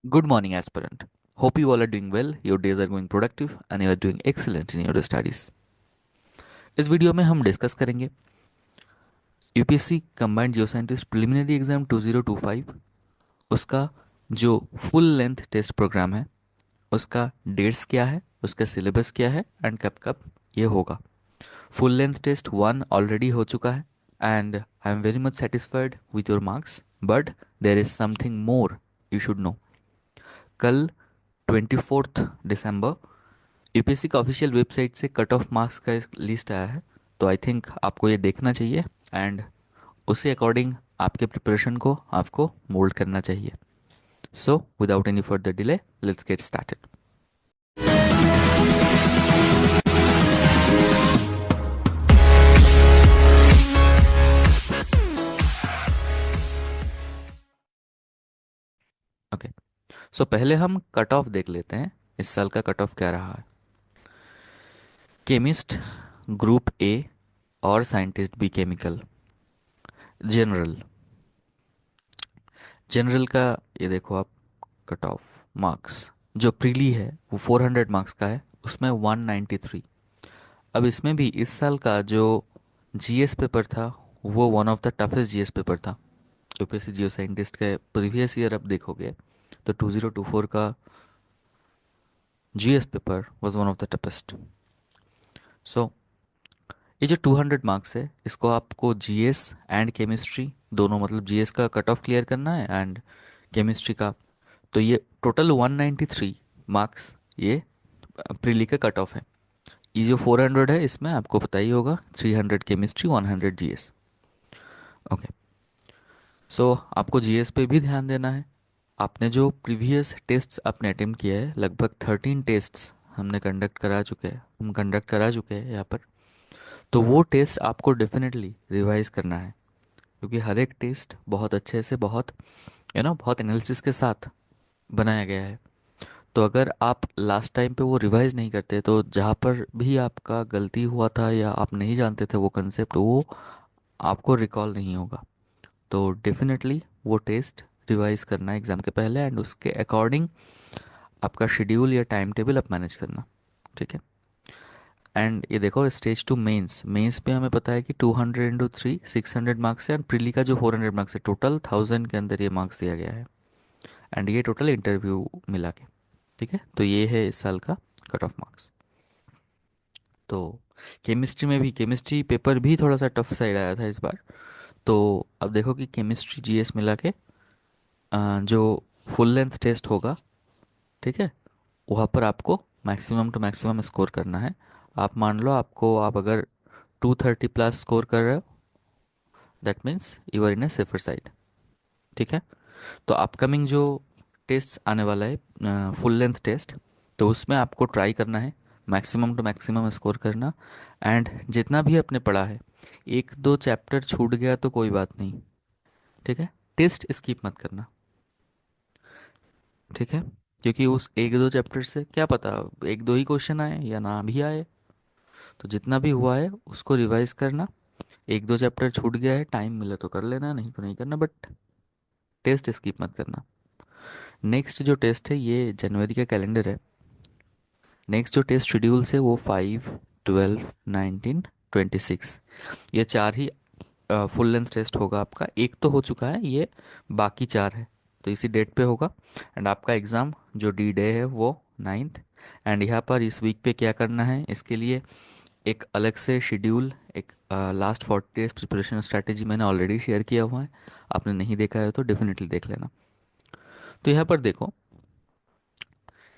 Good morning, aspirant. Hope you all are doing well, your days are going productive, and you are doing excellent in your studies. इस video में हम discuss करेंगे UPSC combined जियो scientist preliminary exam 2025 उसका जो full length test programme है उसका dates क्या है, उसका सिलेबस क्या है एंड कब कब ये होगा। फुल लेंथ टेस्ट 1 ऑलरेडी हो चुका है and I am very much satisfied with your marks, but there is something more you should know. कल 24 दिसंबर यूपीएससी का ऑफिशियल वेबसाइट से कट ऑफ मार्क्स का एक लिस्ट आया है, तो आई थिंक आपको ये देखना चाहिए एंड उसी अकॉर्डिंग आपके प्रिपरेशन को आपको मोल्ड करना चाहिए। So without any further delay let's get started. Okay, so पहले हम कट ऑफ देख लेते हैं इस साल का कट ऑफ क्या रहा है। केमिस्ट ग्रुप ए और scientist B chemical general. General का ये देखो आप, कट ऑफ मार्क्स जो प्रीली है वो 400 मार्क्स का है, उसमें 193। अब इसमें भी इस साल का जो जीएस पेपर था वो one of the toughest GS paper था। यूपीएससी जियो साइंटिस्ट के प्रीवियस ईयर अब देखोगे तो 2024 का GS paper was one of the toughest. So ये जो 200 मार्क्स है इसको आपको जीएस एंड केमिस्ट्री दोनों, मतलब जीएस का कट ऑफ क्लियर करना है एंड केमिस्ट्री का। तो ये टोटल 193 मार्क्स ये प्रीली का कट ऑफ है। ये जो 400 है इसमें आपको पता ही होगा 300 केमिस्ट्री 100 जीएस। ओके, सो आपको जीएस पे भी ध्यान देना है। आपने जो प्रीवियस टेस्ट्स आपने अटेम्प्ट किया है, लगभग 13 टेस्ट्स हम कंडक्ट करा चुके हैं यहाँ पर। तो वो टेस्ट आपको डेफिनेटली रिवाइज करना है, क्योंकि हर एक टेस्ट बहुत अच्छे से, बहुत बहुत एनालिसिस के साथ बनाया गया है। तो अगर आप लास्ट टाइम पे वो रिवाइज नहीं करते तो जहाँ पर भी आपका गलती हुआ था या आप नहीं जानते थे वो कंसेप्ट, वो आपको रिकॉल नहीं होगा। तो डेफिनेटली वो टेस्ट रिवाइज करना एग्ज़ाम के पहले एंड उसके अकॉर्डिंग आपका शेड्यूल या टाइम टेबल आप मैनेज करना। ठीक है। एंड ये देखो स्टेज 2 मेंस, मेंस पे हमें पता है कि 200 × 3 600 मार्क्स है एंड प्रीली का जो 400 मार्क्स है, टोटल 1000 के अंदर ये मार्क्स दिया गया है एंड ये टोटल इंटरव्यू मिला के। ठीक है, तो ये है इस साल का कट ऑफ मार्क्स। तो केमिस्ट्री में भी, केमिस्ट्री पेपर भी थोड़ा सा टफ साइड आया था इस बार। तो अब देखो कि केमिस्ट्री जीएस मिला के जो फुल लेंथ टेस्ट होगा, ठीक है, वहाँ पर आपको मैक्सिमम टू मैक्सिमम स्कोर करना है। आप मान लो आपको, आप अगर 230 प्लस स्कोर कर रहे हो, that means you are in a safer side. ठीक है। तो अपकमिंग जो टेस्ट आने वाला है फुल लेंथ टेस्ट, तो उसमें आपको ट्राई करना है मैक्सिमम टू मैक्सिमम स्कोर करना। एंड जितना भी आपने पढ़ा है, एक दो चैप्टर छूट गया तो कोई बात नहीं, ठीक है, टेस्ट स्किप मत करना। ठीक है, क्योंकि उस एक दो चैप्टर से क्या पता एक दो ही क्वेश्चन आए या ना भी आए। तो जितना भी हुआ है उसको रिवाइज करना। एक दो चैप्टर छूट गया है, टाइम मिले तो कर लेना, नहीं तो नहीं करना, बट टेस्ट स्किप मत करना। नेक्स्ट जो टेस्ट है ये जनवरी का कैलेंडर है। नेक्स्ट जो टेस्ट शेड्यूल्स है वो 5 12 19 26, ये चार ही फुल लेंथ टेस्ट होगा आपका। एक तो हो चुका है, ये बाकी चार है, तो इसी डेट पे होगा। एंड आपका एग्ज़ाम जो डी डे है वो 9th। एंड यहाँ पर इस वीक पे क्या करना है इसके लिए एक अलग से शेड्यूल, एक लास्ट 40 डेज प्रिपरेशन स्ट्रैटेजी मैंने ऑलरेडी शेयर किया हुआ है। आपने नहीं देखा है तो डेफिनेटली देख लेना। तो यहाँ पर देखो,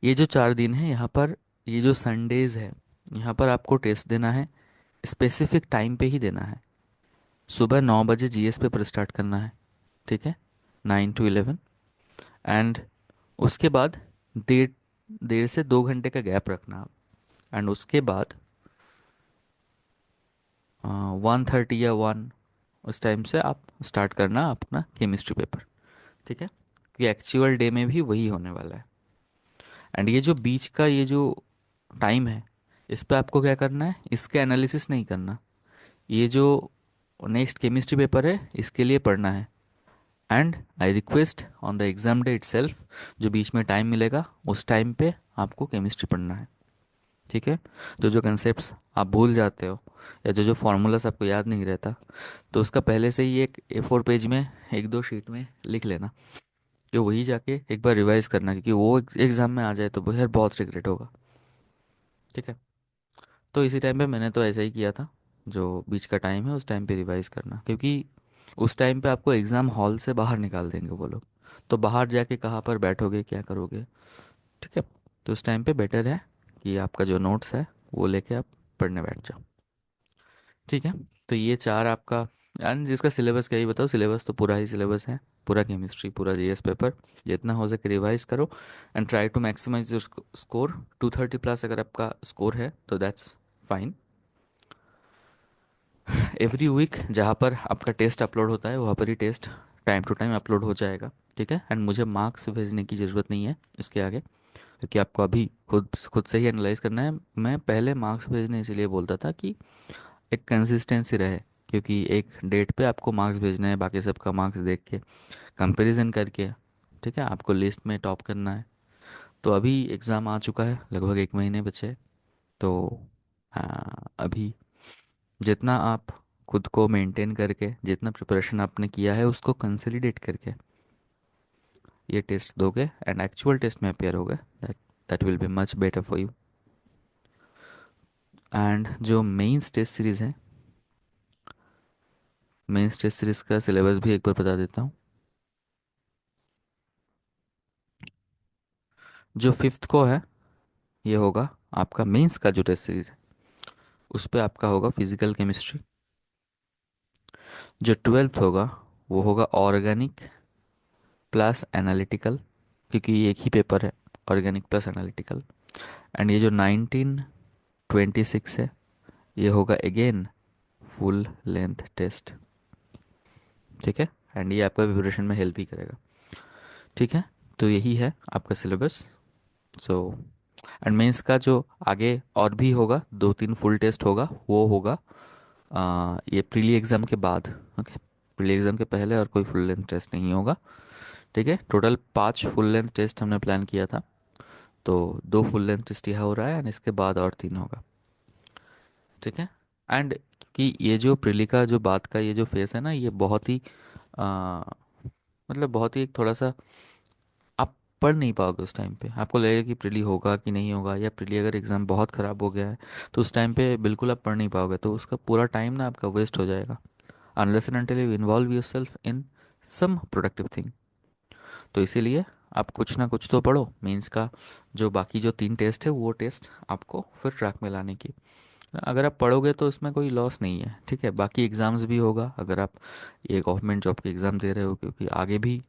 ये जो 4 दिन है यहाँ पर, ये जो संडेज है, यहाँ पर आपको टेस्ट देना है, स्पेसिफिक टाइम पे ही देना है। सुबह 9 बजे जीएस पेपर स्टार्ट करना है, ठीक है, 9 to 11। एंड उसके बाद डेढ़ डेढ़ से 2 घंटे का गैप रखना आप। एंड उसके बाद 1:30 या 1 उस टाइम से आप स्टार्ट करना अपना केमिस्ट्री पेपर। ठीक है, क्योंकि एक्चुअल डे में भी वही होने वाला है। एंड ये जो बीच का ये जो टाइम है, इस पे आपको क्या करना है, इसके एनालिसिस नहीं करना। ये जो नेक्स्ट केमिस्ट्री पेपर है इसके लिए पढ़ना है। And I request on the exam day itself, जो बीच में टाइम मिलेगा उस टाइम पे आपको केमिस्ट्री पढ़ना है। ठीक है। तो जो कंसेप्ट्स आप भूल जाते हो या जो जो फॉर्मूलास आपको याद नहीं रहता, तो उसका पहले से ही एक A4 पेज में, एक दो शीट में लिख लेना, कि वही जाके एक बार रिवाइज करना, क्योंकि वो एग्ज़ाम में आ जाए तो वो यार बहुत रिग्रेट होगा। ठीक है। तो इसी टाइम पे मैंने तो ऐसा ही किया था, जो बीच का टाइम है उस टाइम पे रिवाइज करना, क्योंकि उस टाइम पे आपको एग्ज़ाम हॉल से बाहर निकाल देंगे वो लोग। तो बाहर जाके कहाँ पर बैठोगे, क्या करोगे। ठीक है। तो उस टाइम पे बेटर है कि आपका जो नोट्स है वो लेके आप पढ़ने बैठ जाओ। ठीक है। तो ये चार आपका, एंड जिसका सिलेबस क्या ही बताओ, सिलेबस तो पूरा ही सिलेबस है, पूरा केमिस्ट्री, पूरा जीएस पेपर, जितना हो सके रिवाइज करो and try to maximise your score. 230 plus अगर आपका स्कोर है तो दैट्स फाइन। एवरी वीक जहाँ पर आपका टेस्ट अपलोड होता है वहाँ पर ही test time to time upload हो जाएगा। ठीक है। एंड मुझे मार्क्स भेजने की ज़रूरत नहीं है इसके आगे, क्योंकि आपको अभी खुद खुद से ही एनालाइज करना है। मैं पहले मार्क्स भेजने इसीलिए बोलता था कि एक कंसिस्टेंसी रहे, क्योंकि एक डेट पे आपको मार्क्स भेजने हैं, बाकी सबका मार्क्स देख के कंपैरिजन करके। ठीक है। आपको लिस्ट में टॉप करना है। तो अभी एग्ज़ाम आ चुका है, लगभग एक महीने बचे हैं। तो हाँ, अभी जितना आप खुद को मेंटेन करके, जितना प्रिपरेशन आपने किया है उसको कंसोलिडेट करके ये टेस्ट दोगे एंड एक्चुअल टेस्ट में अपेयर होगे, that that will be much better for you. And जो मेंस टेस्ट सीरीज़ है, मेंस टेस्ट सीरीज़ का सिलेबस भी एक बार बता देता हूँ। जो फिफ्थ को है, ये होगा आपका मेंस का जो टेस्ट सीरीज़ है, उस पे आपका होगा फिजिकल केमिस्ट्री। जो ट्वेल्थ होगा वो होगा ऑर्गेनिक प्लस एनालिटिकल, क्योंकि ये एक ही पेपर है, ऑर्गेनिक प्लस एनालिटिकल। एंड ये जो 1926 है, ये होगा अगेन फुल लेंथ टेस्ट। ठीक है। एंड ये आपका प्रिपरेशन में हेल्प भी करेगा। ठीक है। तो यही है आपका सिलेबस। सो एंड मेंस का जो आगे और भी होगा, दो तीन फुल टेस्ट होगा, वो होगा ये प्रीली एग्ज़ाम के बाद। ओके। प्रीली एग्ज़ाम के पहले और कोई फुल लेंथ टेस्ट नहीं होगा। ठीक है। टोटल 5 फुल लेंथ टेस्ट हमने प्लान किया था, तो दो फुल लेंथ टेस्ट यह हो रहा है एंड इसके बाद और तीन होगा। ठीक है। एंड कि ये जो प्रीली का जो बात का ये जो फेस है ना, ये बहुत ही आ, मतलब बहुत ही एक थोड़ा सा, आप पढ़ नहीं पाओगे उस टाइम पे। आपको लगेगा कि प्रीली होगा कि नहीं होगा, या प्रीली अगर एग्ज़ाम बहुत ख़राब हो गया है तो उस टाइम पे बिल्कुल आप पढ़ नहीं पाओगे, तो उसका पूरा टाइम ना आपका वेस्ट हो जाएगा, unless and until you involve yourself in some productive thing. तो इसीलिए आप कुछ ना कुछ तो पढ़ो मेंस का। जो बाकी जो तीन टेस्ट है वो टेस्ट आपको फिर ट्रैक में लाने की, अगर आप पढ़ोगे तो इसमें कोई लॉस नहीं है। ठीक है। बाकी एग्ज़ाम्स भी होगा, अगर आप ये गवर्नमेंट जॉब के एग्ज़ाम दे रहे हो, क्योंकि आगे भी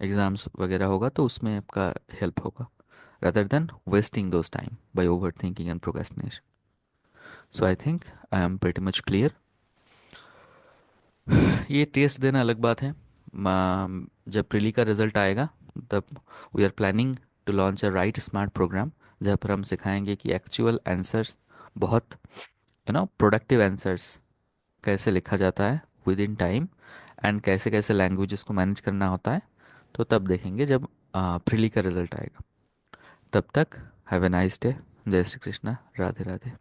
एग्ज़ाम्स वगैरह होगा तो उसमें आपका हेल्प होगा, rather than wasting those time by overthinking and procrastination. So I think I am pretty much clear. ये टेस्ट देना अलग बात है। जब प्रीली का रिजल्ट आएगा तब we are planning to launch a write smart programme, जहाँ पर हम सिखाएंगे कि एक्चुअल आंसर्स, बहुत प्रोडक्टिव आंसर्स कैसे लिखा जाता है विद इन टाइम, एंड कैसे कैसे लैंग्वेजेस को मैनेज करना होता है। तो तब देखेंगे जब प्रीली का रिजल्ट आएगा। तब तक हैव ए नाइस डे। जय श्री कृष्णा, राधे राधे।